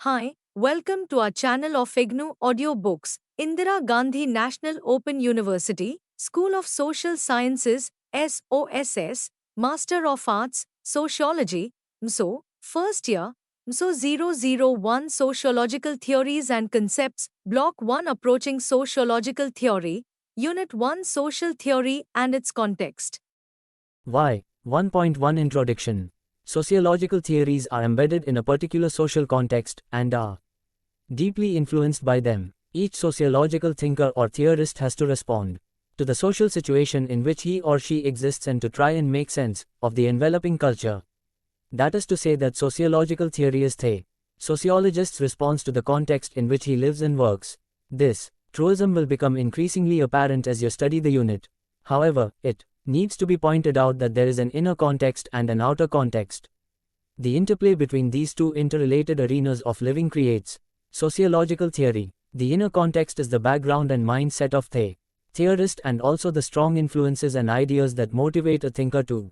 Hi, welcome to our channel of IGNOU Audiobooks, Indira Gandhi National Open University, School of Social Sciences, SOSS, Master of Arts, Sociology, MSO, First Year, MSO 001 Sociological Theories and Concepts, Block 1 Approaching Sociological Theory, Unit 1 Social Theory and its Context. Why? 1.1 Introduction. Sociological theories are embedded in a particular social context and are deeply influenced by them. Each sociological thinker or theorist has to respond to the social situation in which he or she exists and to try and make sense of the enveloping culture. That is to say that sociological theory is the sociologist's response to the context in which he lives and works. This truism will become increasingly apparent as you study the unit. However, it needs to be pointed out that there is an inner context and an outer context. The interplay between these two interrelated arenas of living creates sociological theory. The inner context is the background and mindset of the theorist and also the strong influences and ideas that motivate a thinker to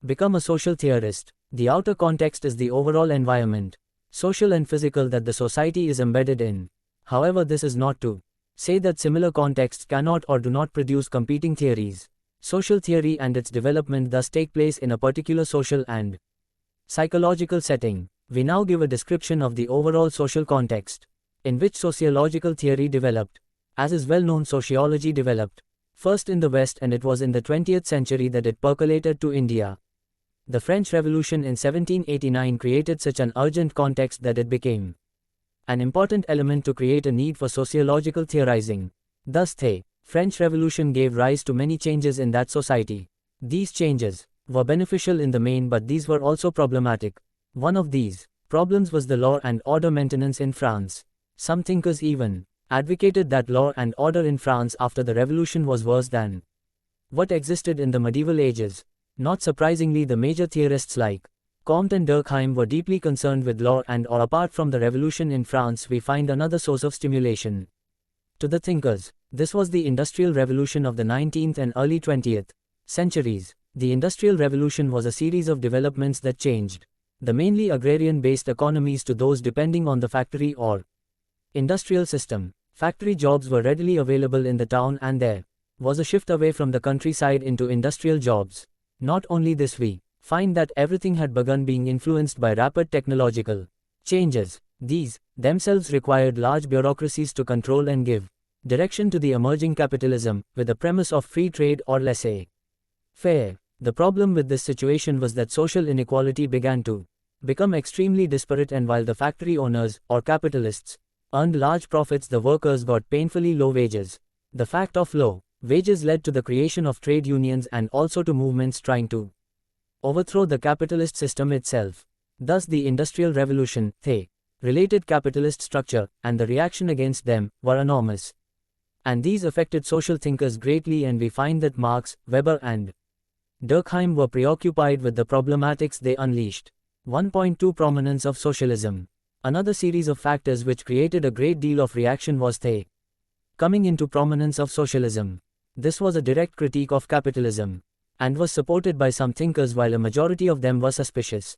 become a social theorist. The outer context is the overall environment, social and physical, that the society is embedded in. However, this is not to say that similar contexts cannot or do not produce competing theories. Social theory and its development thus take place in a particular social and psychological setting. We now give a description of the overall social context in which sociological theory developed. As is well known, sociology developed first in the West, and it was in the 20th century that it percolated to India. The French Revolution in 1789 created such an urgent context that it became an important element to create a need for sociological theorizing. Thus the French Revolution gave rise to many changes in that society. These changes were beneficial in the main, but these were also problematic. One of these problems was the law and order maintenance in France. Some thinkers even advocated that law and order in France after the revolution was worse than what existed in the medieval ages. Not surprisingly, the major theorists like Comte and Durkheim were deeply concerned with law and or. Apart from the revolution in France, we find another source of stimulation to the thinkers. This was the Industrial Revolution of the 19th and early 20th centuries. The Industrial Revolution was a series of developments that changed the mainly agrarian-based economies to those depending on the factory or industrial system. Factory jobs were readily available in the town, and there was a shift away from the countryside into industrial jobs. Not only this, we find that everything had begun being influenced by rapid technological changes. These themselves required large bureaucracies to control and give direction to the emerging capitalism, with the premise of free trade or laissez-faire. The problem with this situation was that social inequality began to become extremely disparate, and while the factory owners, or capitalists, earned large profits, the workers got painfully low wages. The fact of low wages led to the creation of trade unions and also to movements trying to overthrow the capitalist system itself. Thus the Industrial Revolution, the related capitalist structure, and the reaction against them were enormous. And these affected social thinkers greatly, and we find that Marx, Weber and Durkheim were preoccupied with the problematics they unleashed. 1.2 Prominence of socialism. Another series of factors which created a great deal of reaction was the coming into prominence of socialism. This was a direct critique of capitalism, and was supported by some thinkers while a majority of them were suspicious,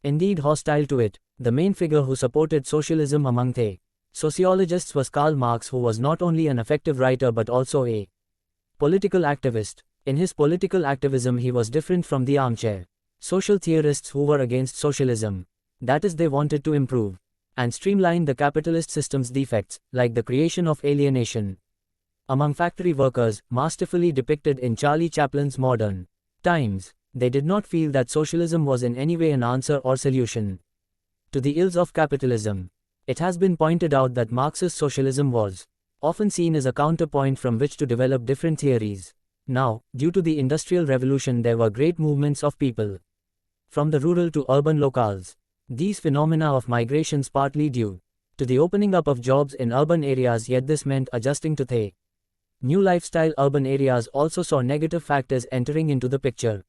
indeed hostile to it. The main figure who supported socialism among the sociologists was Karl Marx, who was not only an effective writer but also a political activist. In his political activism he was different from the armchair social theorists who were against socialism. That is, they wanted to improve and streamline the capitalist system's defects, like the creation of alienation among factory workers, masterfully depicted in Charlie Chaplin's Modern Times. They did not feel that socialism was in any way an answer or solution to the ills of capitalism. It has been pointed out that Marx's socialism was often seen as a counterpoint from which to develop different theories. Now, due to the Industrial Revolution, there were great movements of people from the rural to urban locales. These phenomena of migrations partly due to the opening up of jobs in urban areas, yet this meant adjusting to the new lifestyle. Urban areas also saw negative factors entering into the picture,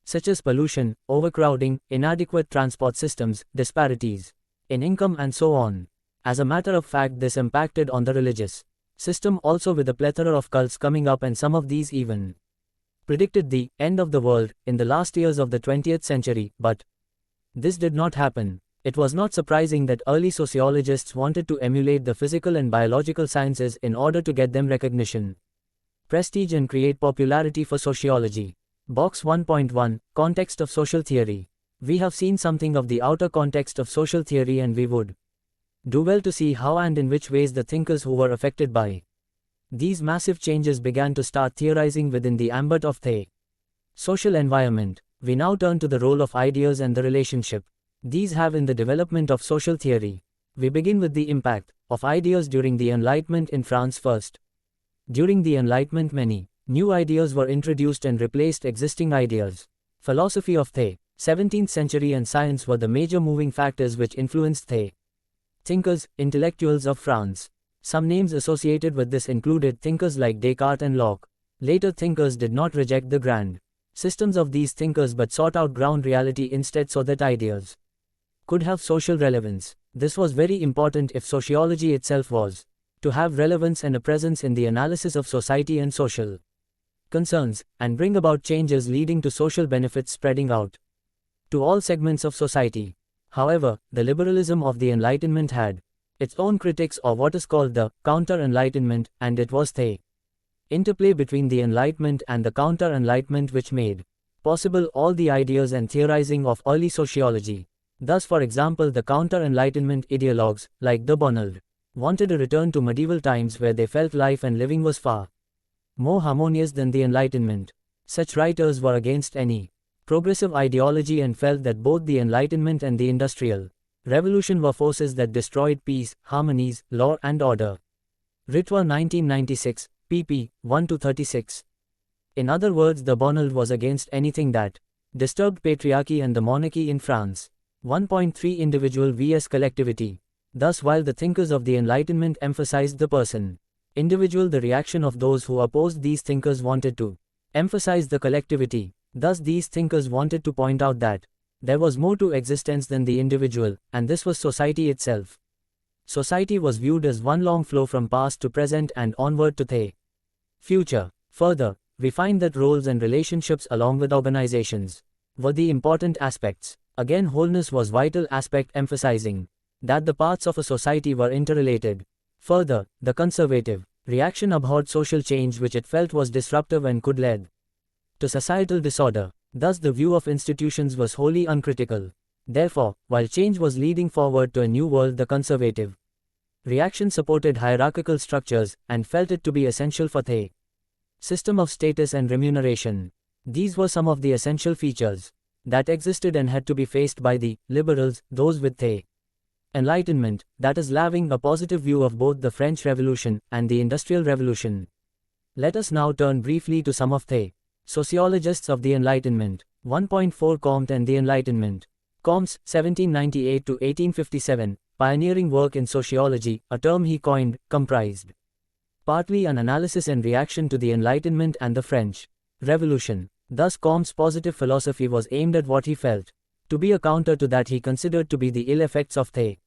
such as pollution, overcrowding, inadequate transport systems, disparities in income, and so on. As a matter of fact, this impacted on the religious system also, with a plethora of cults coming up, and some of these even predicted the end of the world in the last years of the 20th century, but this did not happen. It was not surprising that early sociologists wanted to emulate the physical and biological sciences in order to get them recognition, prestige, and create popularity for sociology. Box 1.1 Context of Social Theory. We have seen something of the outer context of social theory, and we would do well to see how and in which ways the thinkers who were affected by these massive changes began to start theorizing within the ambit of the social environment. We now turn to the role of ideas and the relationship these have in the development of social theory. We begin with the impact of ideas during the Enlightenment in France first. During the Enlightenment, many new ideas were introduced and replaced existing ideas. Philosophy of the 17th century and science were the major moving factors which influenced the thinkers, intellectuals of France. Some names associated with this included thinkers like Descartes and Locke. Later thinkers did not reject the grand systems of these thinkers but sought out ground reality instead so that ideas could have social relevance. This was very important if sociology itself was to have relevance and a presence in the analysis of society and social concerns, and bring about changes leading to social benefits spreading out to all segments of society. However, the liberalism of the Enlightenment had its own critics, or what is called the counter-Enlightenment, and it was the interplay between the Enlightenment and the counter-Enlightenment which made possible all the ideas and theorizing of early sociology. Thus, for example, the counter-Enlightenment ideologues, like de Bonald, wanted a return to medieval times where they felt life and living was far more harmonious than the Enlightenment. Such writers were against any progressive ideology and felt that both the Enlightenment and the Industrial Revolution were forces that destroyed peace, harmonies, law and order. Ritva 1996, pp. 1-36. In other words, de Bonald was against anything that disturbed patriarchy and the monarchy in France. 1.3 Individual vs collectivity. Thus, while the thinkers of the Enlightenment emphasized the person individual, the reaction of those who opposed these thinkers wanted to emphasize the collectivity. Thus, these thinkers wanted to point out that there was more to existence than the individual, and this was society itself. Society was viewed as one long flow from past to present and onward to the future. Further, we find that roles and relationships along with organizations were the important aspects. Again, wholeness was vital aspect, emphasizing that the parts of a society were interrelated. Further, the conservative reaction abhorred social change which it felt was disruptive and could lead to societal disorder. Thus, the view of institutions was wholly uncritical. Therefore, while change was leading forward to a new world, the conservative reaction supported hierarchical structures and felt it to be essential for the system of status and remuneration. These were some of the essential features that existed and had to be faced by the liberals, those with the Enlightenment, that is, having a positive view of both the French Revolution and the Industrial Revolution. Let us now turn briefly to some of the sociologists of the Enlightenment. 1.4 Comte and the Enlightenment. Comte's 1798-1857 pioneering work in sociology, a term he coined, comprised partly an analysis and reaction to the Enlightenment and the French Revolution. Thus, Comte's positive philosophy was aimed at what he felt to be a counter to that he considered to be the ill effects of the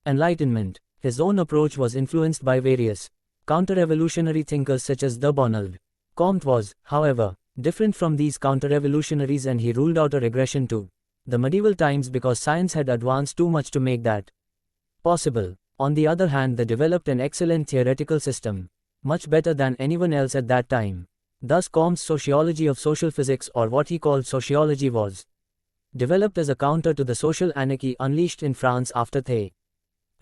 Enlightenment. His own approach was influenced by various counter-revolutionary thinkers such as de Bonald. Comte was, however, different from these counter-revolutionaries, and he ruled out a regression to the medieval times because science had advanced too much to make that possible. On the other hand, they developed an excellent theoretical system, much better than anyone else at that time. Thus, Comte's sociology of social physics, or what he called sociology, was developed as a counter to the social anarchy unleashed in France after the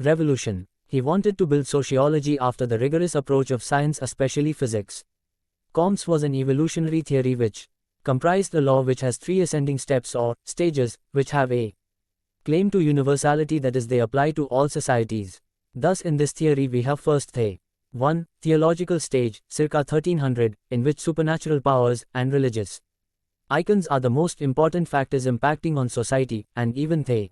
Revolution. He wanted to build sociology after the rigorous approach of science, especially physics. Comte's was an evolutionary theory which comprised a law which has three ascending steps or stages, which have a claim to universality, that is, they apply to all societies. Thus, in this theory we have first the 1. Theological stage, circa 1300, in which supernatural powers and religious icons are the most important factors impacting on society, and even the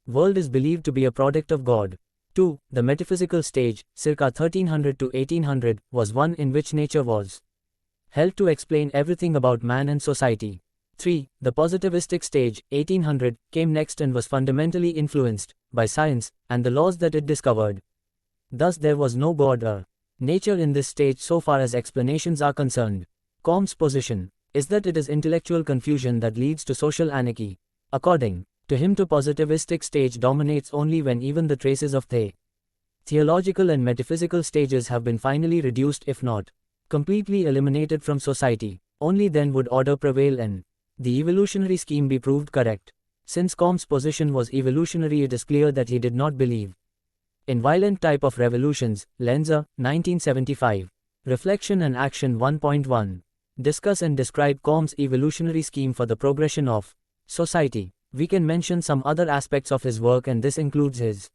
world is believed to be a product of God. 2. The metaphysical stage, circa 1300 to 1800, was one in which nature was held to explain everything about man and society. 3. The positivistic stage, 1800, came next and was fundamentally influenced by science and the laws that it discovered. Thus, there was no God or nature in this stage so far as explanations are concerned. Comte's position is that it is intellectual confusion that leads to social anarchy. According To him, the positivistic stage dominates only when even the traces of theological and metaphysical stages have been finally reduced, if not completely eliminated from society. Only then would order prevail and the evolutionary scheme be proved correct. Since Comte's position was evolutionary, it is clear that he did not believe in violent type of revolutions. Lenzer, 1975. Reflection and Action 1.1. Discuss and describe Comte's evolutionary scheme for the progression of society. We can mention some other aspects of his work, and this includes his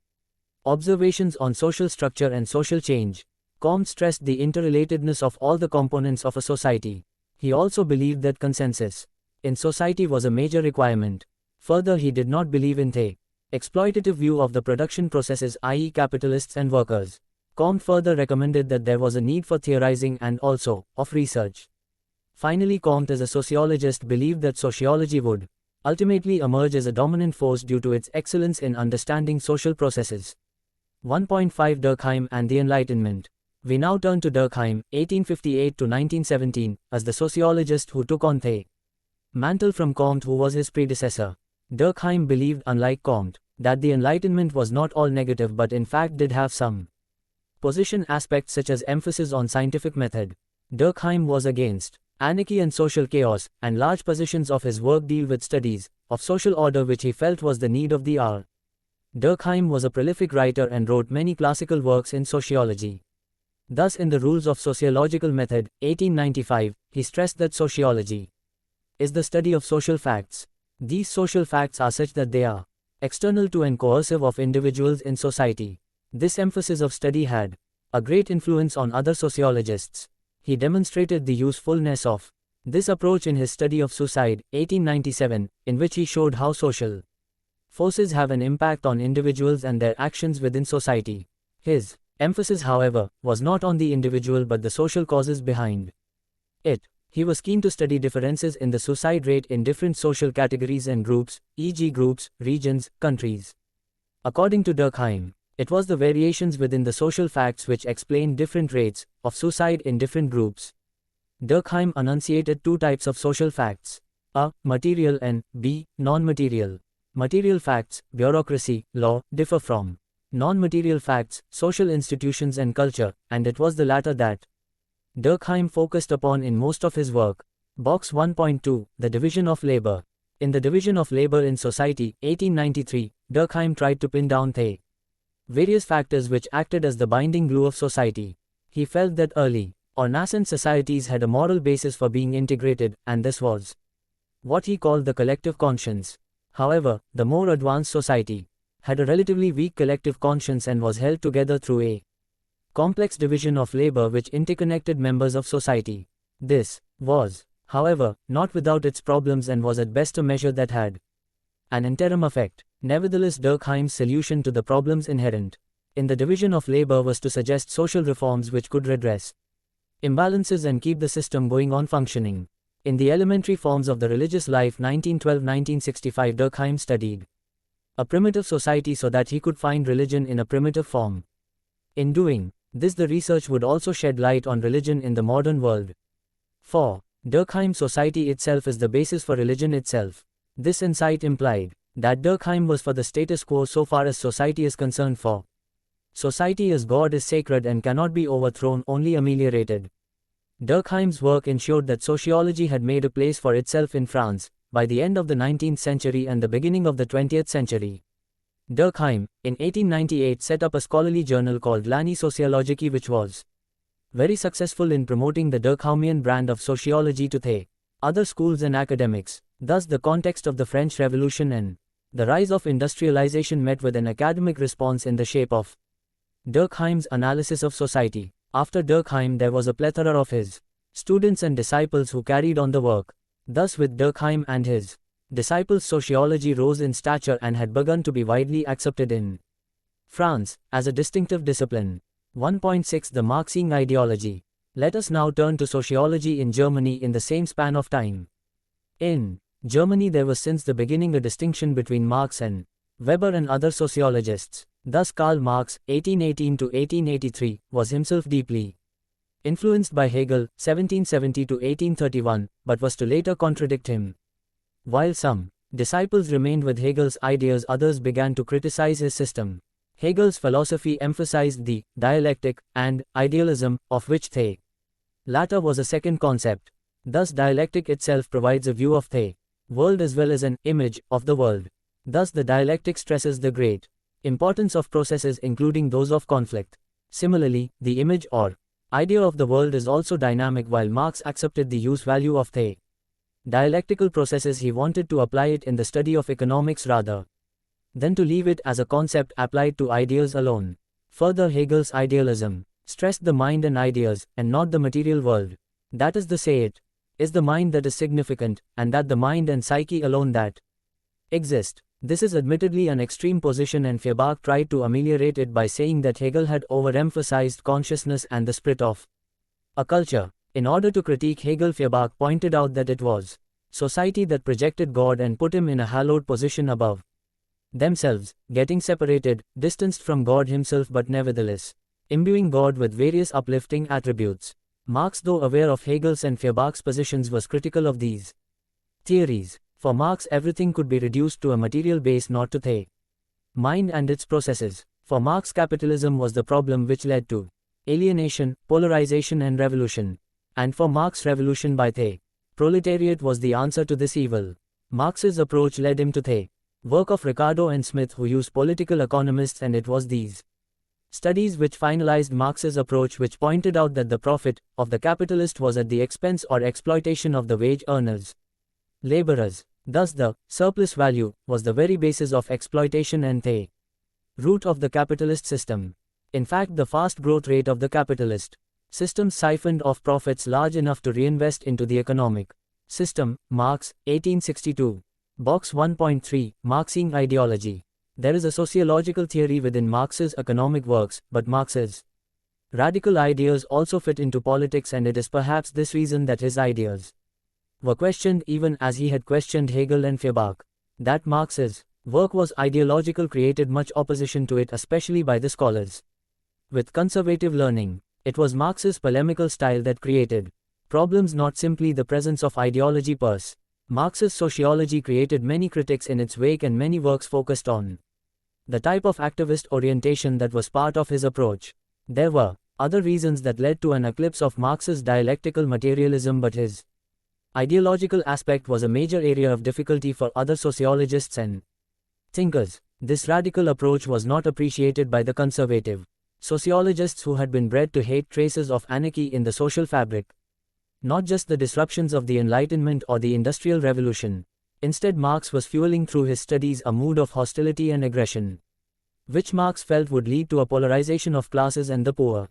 observations on social structure and social change. Comte stressed the interrelatedness of all the components of a society. He also believed that consensus in society was a major requirement. Further, he did not believe in the exploitative view of the production processes, i.e. capitalists and workers. Comte further recommended that there was a need for theorizing and also of research. Finally, Comte as a sociologist believed that sociology would ultimately emerge as a dominant force due to its excellence in understanding social processes. 1.5 Durkheim and the Enlightenment. We now turn to Durkheim, 1858 to 1917, as the sociologist who took on the mantle from Comte, who was his predecessor. Durkheim believed, unlike Comte, that the Enlightenment was not all negative but in fact did have some positive aspects such as emphasis on scientific method. Durkheim was against anarchy and social chaos, and large portions of his work deal with studies of social order, which he felt was the need of the hour. Durkheim was a prolific writer and wrote many classical works in sociology. Thus, in The Rules of Sociological Method, 1895, he stressed that sociology is the study of social facts. These social facts are such that they are external to and coercive of individuals in society. This emphasis of study had a great influence on other sociologists. He demonstrated the usefulness of this approach in his study of suicide, 1897, in which he showed how social forces have an impact on individuals and their actions within society. His emphasis, however, was not on the individual but the social causes behind it. He was keen to study differences in the suicide rate in different social categories and groups, e.g. groups, regions, countries. According to Durkheim, it was the variations within the social facts which explained different rates of suicide in different groups. Durkheim enunciated two types of social facts: a. Material and b. Non-material. Material facts, bureaucracy, law, differ from non-material facts, social institutions and culture, and it was the latter that Durkheim focused upon in most of his work. Box 1.2, The Division of Labor. In The Division of Labor in Society, 1893, Durkheim tried to pin down the various factors which acted as the binding glue of society. He felt that early or nascent societies had a moral basis for being integrated, and this was what he called the collective conscience. However, the more advanced society had a relatively weak collective conscience and was held together through a complex division of labor which interconnected members of society. This was, however, not without its problems and was at best a measure that had an interim effect. Nevertheless, Durkheim's solution to the problems inherent in the division of labor was to suggest social reforms which could redress imbalances and keep the system going on functioning. In The Elementary Forms of the Religious Life, 1912-1965, Durkheim studied a primitive society so that he could find religion in a primitive form. In doing this, the research would also shed light on religion in the modern world. For Durkheim, society itself is the basis for religion itself. This insight implied that Durkheim was for the status quo so far as society is concerned, for society as God is sacred and cannot be overthrown, only ameliorated. Durkheim's work ensured that sociology had made a place for itself in France by the end of the 19th century and the beginning of the 20th century. Durkheim, in 1898, set up a scholarly journal called L'Année Sociologique, which was very successful in promoting the Durkheimian brand of sociology to the other schools and academics. Thus, the context of the French Revolution and the rise of industrialization met with an academic response in the shape of Durkheim's analysis of society. After Durkheim, there was a plethora of his students and disciples who carried on the work. Thus, with Durkheim and his disciples, sociology rose in stature and had begun to be widely accepted in France as a distinctive discipline. 1.6 The Marxian Ideology. Let us now turn to sociology in Germany in the same span of time. In Germany, there was since the beginning a distinction between Marx and Weber and other sociologists. Thus, Karl Marx, 1818 to 1883, was himself deeply influenced by Hegel, 1770 to 1831, but was to later contradict him. While some Disciples remained with Hegel's ideas, others began to criticize his system. Hegel's philosophy emphasized the dialectic and idealism, of which the latter was a second concept. Thus dialectic itself provides a view of the world as well as an image of the world. Thus the dialectic stresses the great importance of processes including those of conflict. Similarly, the image or idea of the world is also dynamic. While Marx accepted the use value of the dialectical processes, he wanted to apply it in the study of economics rather than to leave it as a concept applied to ideas alone. Further, Hegel's idealism stressed the mind and ideas, and not the material world. That is to say, it is the mind that is significant, and that the mind and psyche alone that exist. This is admittedly an extreme position, and Feuerbach tried to ameliorate it by saying that Hegel had overemphasized consciousness and the spirit of a culture. In order to critique Hegel, Feuerbach pointed out that it was society that projected God and put him in a hallowed position above themselves, getting separated, distanced from God himself, but nevertheless imbuing God with various uplifting attributes. Marx, though aware of Hegel's and Feuerbach's positions, was critical of these theories. For Marx, everything could be reduced to a material base, not to the mind and its processes. For Marx, capitalism was the problem which led to alienation, polarization and revolution. And for Marx, revolution by the proletariat was the answer to this evil. Marx's approach led him to the work of Ricardo and Smith, who used political economists, and it was these studies which finalized Marx's approach, which pointed out that the profit of the capitalist was at the expense or exploitation of the wage earners, laborers. Thus the surplus value was the very basis of exploitation and the root of the capitalist system. In fact, the fast growth rate of the capitalist system siphoned off profits large enough to reinvest into the economic system. Marx, 1862. Box 1.3, Marxian ideology. There is a sociological theory within Marx's economic works, but Marx's radical ideas also fit into politics, and it is perhaps this reason that his ideas were questioned even as he had questioned Hegel and Feuerbach. That Marx's work was ideological created much opposition to it, especially by the scholars with conservative learning. It was Marx's polemical style that created problems, not simply the presence of ideology per se. Marx's sociology created many critics in its wake, and many works focused on the type of activist orientation that was part of his approach. There were other reasons that led to an eclipse of Marx's dialectical materialism, but his ideological aspect was a major area of difficulty for other sociologists and thinkers. This radical approach was not appreciated by the conservative sociologists, who had been bred to hate traces of anarchy in the social fabric. Not just the disruptions of the Enlightenment or the Industrial Revolution. Instead, Marx was fueling through his studies a mood of hostility and aggression, which Marx felt would lead to a polarization of classes, and the poor,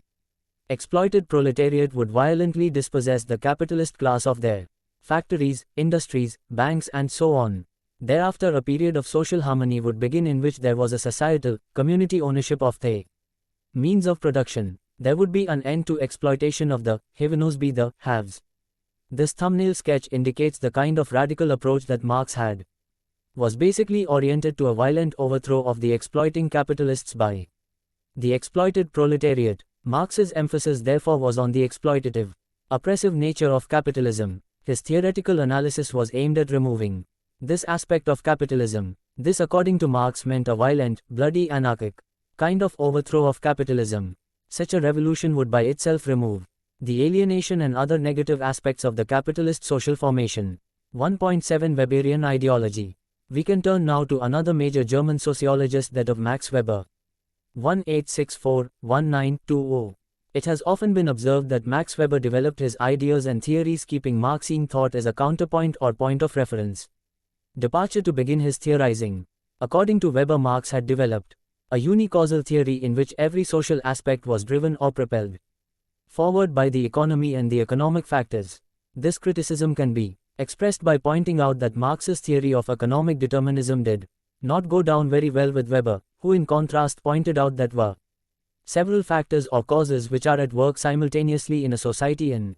exploited proletariat would violently dispossess the capitalist class of their factories, industries, banks and so on. Thereafter, a period of social harmony would begin, in which there was a societal, community ownership of the means of production. There would be an end to exploitation of the have-nos by the haves. This thumbnail sketch indicates the kind of radical approach that Marx had. Was basically oriented to a violent overthrow of the exploiting capitalists by the exploited proletariat. Marx's emphasis therefore was on the exploitative, oppressive nature of capitalism. His theoretical analysis was aimed at removing this aspect of capitalism. This, according to Marx, meant a violent, bloody, anarchic kind of overthrow of capitalism. Such a revolution would by itself remove the alienation and other negative aspects of the capitalist social formation. 1.7 Weberian ideology. We can turn now to another major German sociologist, that of Max Weber. 1864-1920. It has often been observed that Max Weber developed his ideas and theories keeping Marxian thought as a counterpoint or point of reference. Departure to begin his theorizing. According to Weber, Marx had developed a unicausal theory in which every social aspect was driven or propelled forward by the economy and the economic factors. This criticism can be expressed by pointing out that Marx's theory of economic determinism did not go down very well with Weber, who in contrast pointed out that were several factors or causes which are at work simultaneously in a society and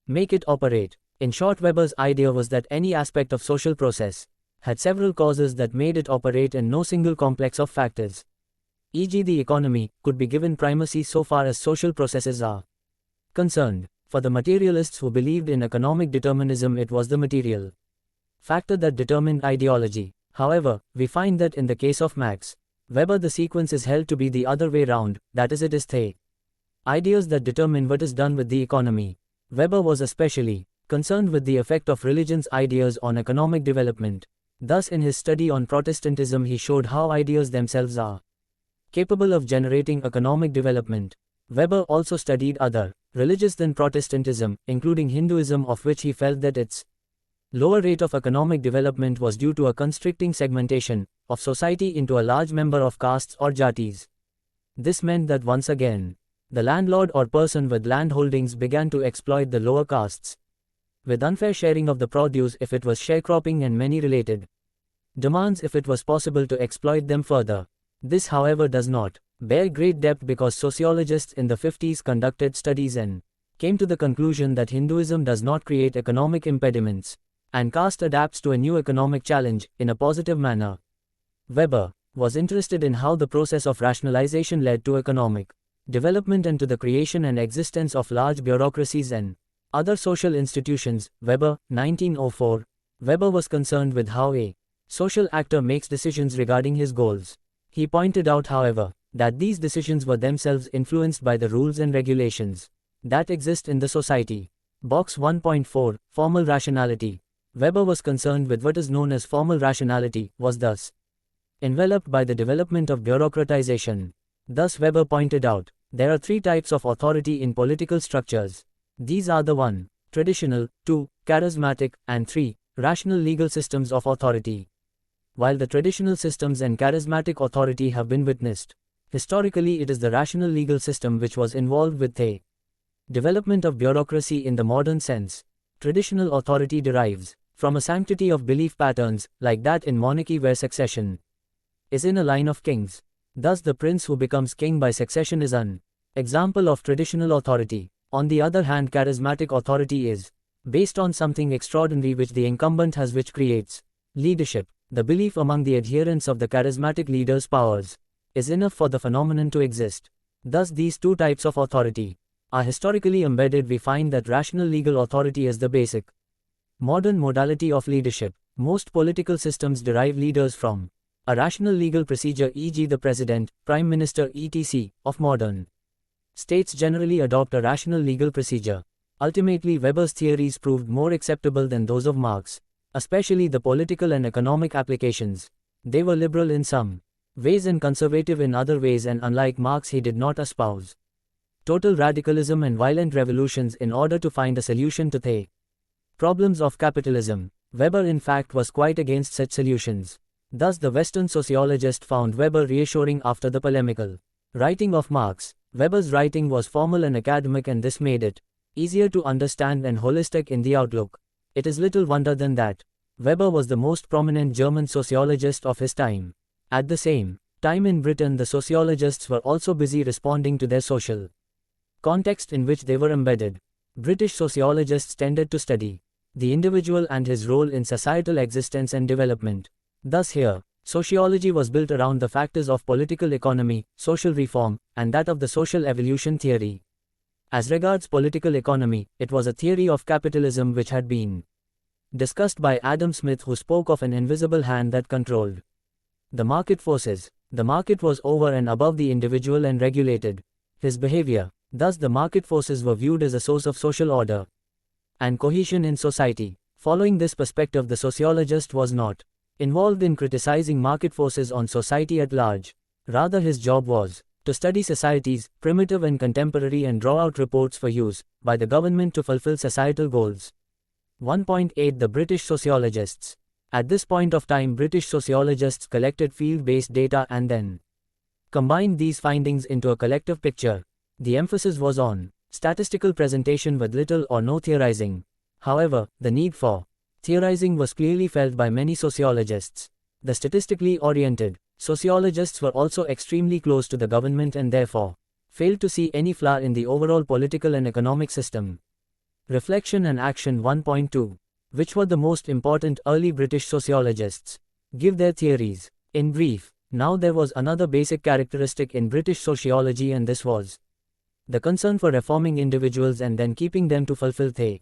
make it operate. In short, Weber's idea was that any aspect of social process had several causes that made it operate, and no single complex of factors, e.g. the economy, could be given primacy so far as social processes are concerned. For the materialists who believed in economic determinism, it was the material factor that determined ideology. However, we find that in the case of Max Weber, the sequence is held to be the other way round, that is, it is the ideas that determine what is done with the economy. Weber was especially concerned with the effect of religion's ideas on economic development. Thus, in his study on Protestantism, he showed how ideas themselves are capable of generating economic development. Weber also studied other religions than Protestantism, including Hinduism, of which he felt that its lower rate of economic development was due to a constricting segmentation of society into a large number of castes or jatis. This meant that once again, the landlord or person with land holdings began to exploit the lower castes, with unfair sharing of the produce if it was sharecropping and many related demands if it was possible to exploit them further. This, however, does not bear great depth because sociologists in the 50s conducted studies and came to the conclusion that Hinduism does not create economic impediments, and caste adapts to a new economic challenge in a positive manner. Weber was interested in how the process of rationalization led to economic development and to the creation and existence of large bureaucracies and other social institutions. Weber, 1904. Weber was concerned with how a social actor makes decisions regarding his goals. He pointed out, however, that these decisions were themselves influenced by the rules and regulations that exist in the society. Box 1.4, Formal Rationality. Weber was concerned with what is known as formal rationality, was thus enveloped by the development of bureaucratization. Thus, Weber pointed out, there are three types of authority in political structures. These are the 1. Traditional, 2. Charismatic, and 3. Rational legal systems of authority. While the traditional systems and charismatic authority have been witnessed, historically it is the rational legal system which was involved with the development of bureaucracy in the modern sense. Traditional authority derives from a sanctity of belief patterns, like that in monarchy where succession is in a line of kings. Thus, the prince who becomes king by succession is an example of traditional authority. On the other hand, charismatic authority is based on something extraordinary which the incumbent has, which creates leadership. The belief among the adherents of the charismatic leader's powers is enough for the phenomenon to exist. Thus, these two types of authority are historically embedded. We find that rational legal authority is the basic modern modality of leadership. Most political systems derive leaders from a rational legal procedure, e.g. the president, prime minister, etc. of modern states generally adopt a rational legal procedure. Ultimately, Weber's theories proved more acceptable than those of Marx, especially the political and economic applications. They were liberal in some ways and conservative in other ways, and unlike Marx, he did not espouse total radicalism and violent revolutions in order to find a solution to the problems of capitalism. Weber, in fact, was quite against such solutions. Thus, the Western sociologist found Weber reassuring after the polemical writing of Marx. Weber's writing was formal and academic, and this made it easier to understand and holistic in the outlook. It is little wonder then that Weber was the most prominent German sociologist of his time. At the same time, in Britain, the sociologists were also busy responding to their social context in which they were embedded. British sociologists tended to study the individual and his role in societal existence and development. Thus, here, sociology was built around the factors of political economy, social reform, and that of the social evolution theory. As regards political economy, it was a theory of capitalism which had been discussed by Adam Smith, who spoke of an invisible hand that controlled the market forces. The market was over and above the individual and regulated his behavior. Thus, the market forces were viewed as a source of social order and cohesion in society. Following this perspective, the sociologist was not involved in criticizing market forces on society at large. Rather, his job was to study societies, primitive and contemporary, and draw out reports for use by the government to fulfill societal goals. 1.8 The British sociologists. At this point of time, British sociologists collected field-based data and then combined these findings into a collective picture. The emphasis was on statistical presentation with little or no theorizing. However, the need for theorizing was clearly felt by many sociologists. The statistically oriented sociologists were also extremely close to the government and therefore failed to see any flaw in the overall political and economic system. Reflection and action. 1.2. Which were the most important early British sociologists? Give their theories. In brief, now there was another basic characteristic in British sociology, and this was the concern for reforming individuals and then keeping them to fulfill the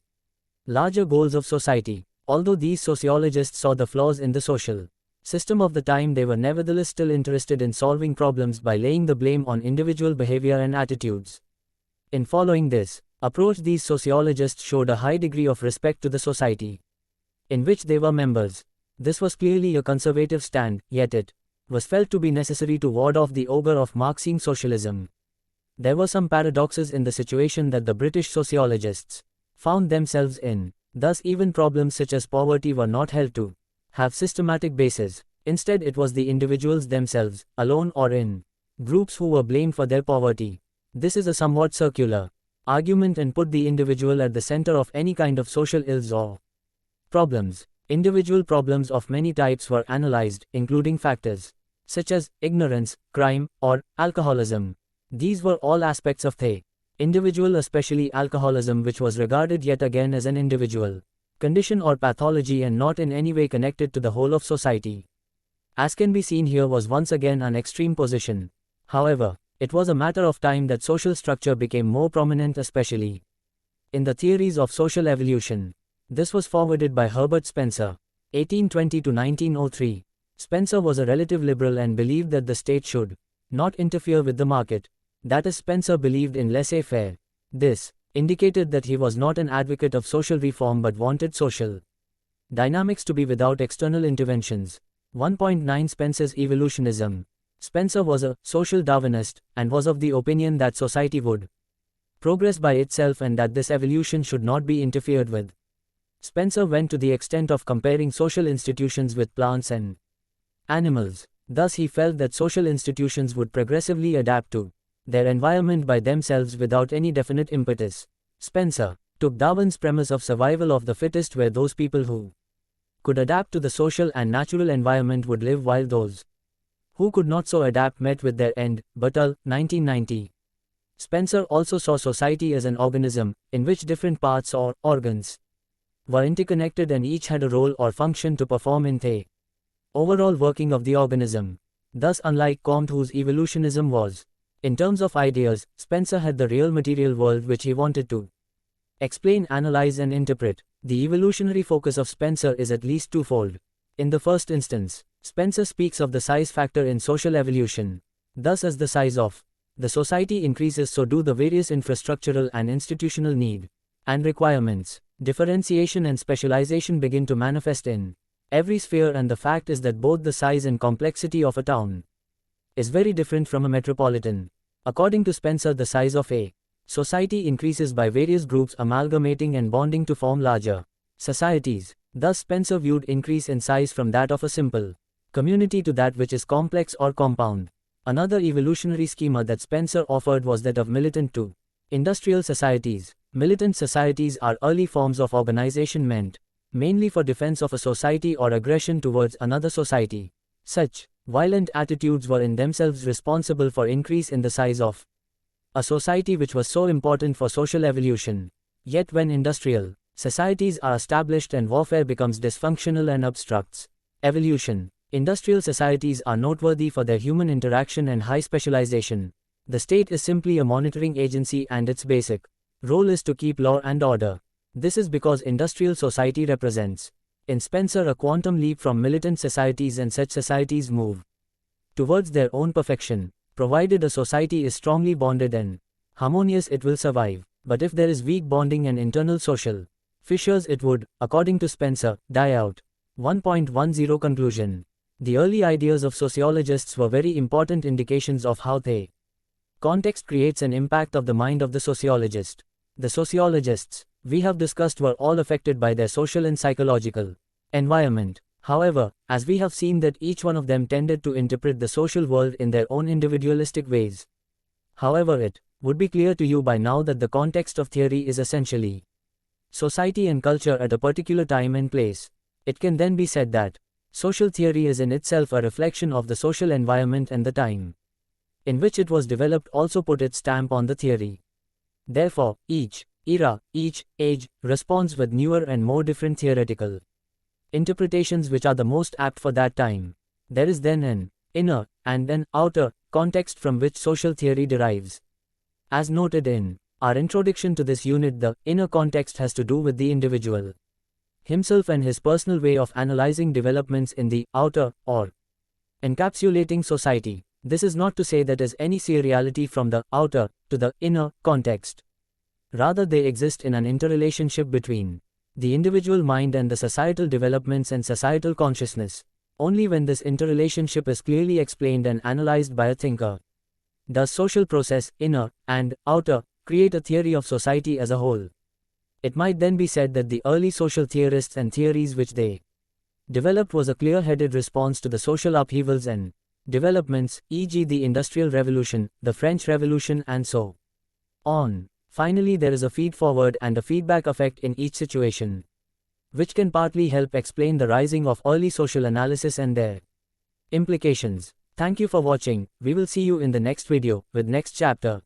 larger goals of society. Although these sociologists saw the flaws in the social system of the time, they were nevertheless still interested in solving problems by laying the blame on individual behavior and attitudes. In following this approach, these sociologists showed a high degree of respect to the society in which they were members. This was clearly a conservative stand, yet it was felt to be necessary to ward off the ogre of Marxian socialism. There were some paradoxes in the situation that the British sociologists found themselves in. Thus, even problems such as poverty were not held to have systematic basis. Instead, it was the individuals themselves, alone or in groups, who were blamed for their poverty. This is a somewhat circular argument and put the individual at the center of any kind of social ills or problems. Individual problems of many types were analyzed, including factors such as ignorance, crime, or alcoholism. These were all aspects of the individual, especially alcoholism, which was regarded yet again as an individual condition or pathology and not in any way connected to the whole of society. As can be seen here, was once again an extreme position. However, it was a matter of time that social structure became more prominent, especially in the theories of social evolution. This was forwarded by Herbert Spencer, 1820 to 1903. Spencer was a relative liberal and believed that the state should not interfere with the market. That is, Spencer believed in laissez-faire. This indicated that he was not an advocate of social reform but wanted social dynamics to be without external interventions. 1.9 Spencer's evolutionism. Spencer was a social Darwinist and was of the opinion that society would progress by itself and that this evolution should not be interfered with. Spencer went to the extent of comparing social institutions with plants and animals. Thus, he felt that social institutions would progressively adapt to their environment by themselves without any definite impetus. Spencer took Darwin's premise of survival of the fittest, where those people who could adapt to the social and natural environment would live while those who could not so adapt met with their end. Buttle, 1990. Spencer also saw society as an organism, in which different parts or organs were interconnected and each had a role or function to perform in the overall working of the organism. Thus, unlike Comte, whose evolutionism was in terms of ideas, Spencer had the real material world which he wanted to explain, analyze and interpret. The evolutionary focus of Spencer is at least twofold. In the first instance, Spencer speaks of the size factor in social evolution. Thus, as the size of the society increases, so do the various infrastructural and institutional need and requirements. Differentiation and specialization begin to manifest in every sphere, and the fact is that both the size and complexity of a town is very different from a metropolitan. According to Spencer, the size of a society increases by various groups amalgamating and bonding to form larger societies. Thus, Spencer viewed increase in size from that of a simple community to that which is complex or compound. Another evolutionary schema that Spencer offered was that of militant to industrial societies. Militant societies are early forms of organization meant mainly for defense of a society or aggression towards another society. Such violent attitudes were in themselves responsible for increase in the size of a society, which was so important for social evolution. Yet when industrial societies are established and warfare becomes dysfunctional and obstructs evolution, industrial societies are noteworthy for their human interaction and high specialization. The state is simply a monitoring agency and its basic role is to keep law and order. This is because industrial society represents, in Spencer, a quantum leap from militant societies, and such societies move towards their own perfection. Provided a society is strongly bonded and harmonious, it will survive. But if there is weak bonding and internal social fissures, it would, according to Spencer, die out. 1.10 Conclusion. The early ideas of sociologists were very important indications of how the context creates an impact of the mind of the sociologist. The sociologists we have discussed were all affected by their social and psychological environment. However, as we have seen that each one of them tended to interpret the social world in their own individualistic ways. However, it would be clear to you by now that the context of theory is essentially society and culture at a particular time and place. It can then be said that social theory is in itself a reflection of the social environment, and the time in which it was developed also put its stamp on the theory. Therefore, each era, each age, responds with newer and more different theoretical interpretations which are the most apt for that time. There is then an inner and an outer context from which social theory derives. As noted in our introduction to this unit, the inner context has to do with the individual himself and his personal way of analyzing developments in the outer, or encapsulating society. This is not to say that there is any seriality from the outer to the inner context. Rather, they exist in an interrelationship between the individual mind and the societal developments and societal consciousness. Only when this interrelationship is clearly explained and analyzed by a thinker does social process, inner and outer, create a theory of society as a whole. It might then be said that the early social theorists and theories which they developed was a clear-headed response to the social upheavals and developments, e.g. the Industrial Revolution, the French Revolution and so on. Finally, there is a feed-forward and a feedback effect in each situation, which can partly help explain the rising of early social analysis and their implications. Thank you for watching. We will see you in the next video with next chapter.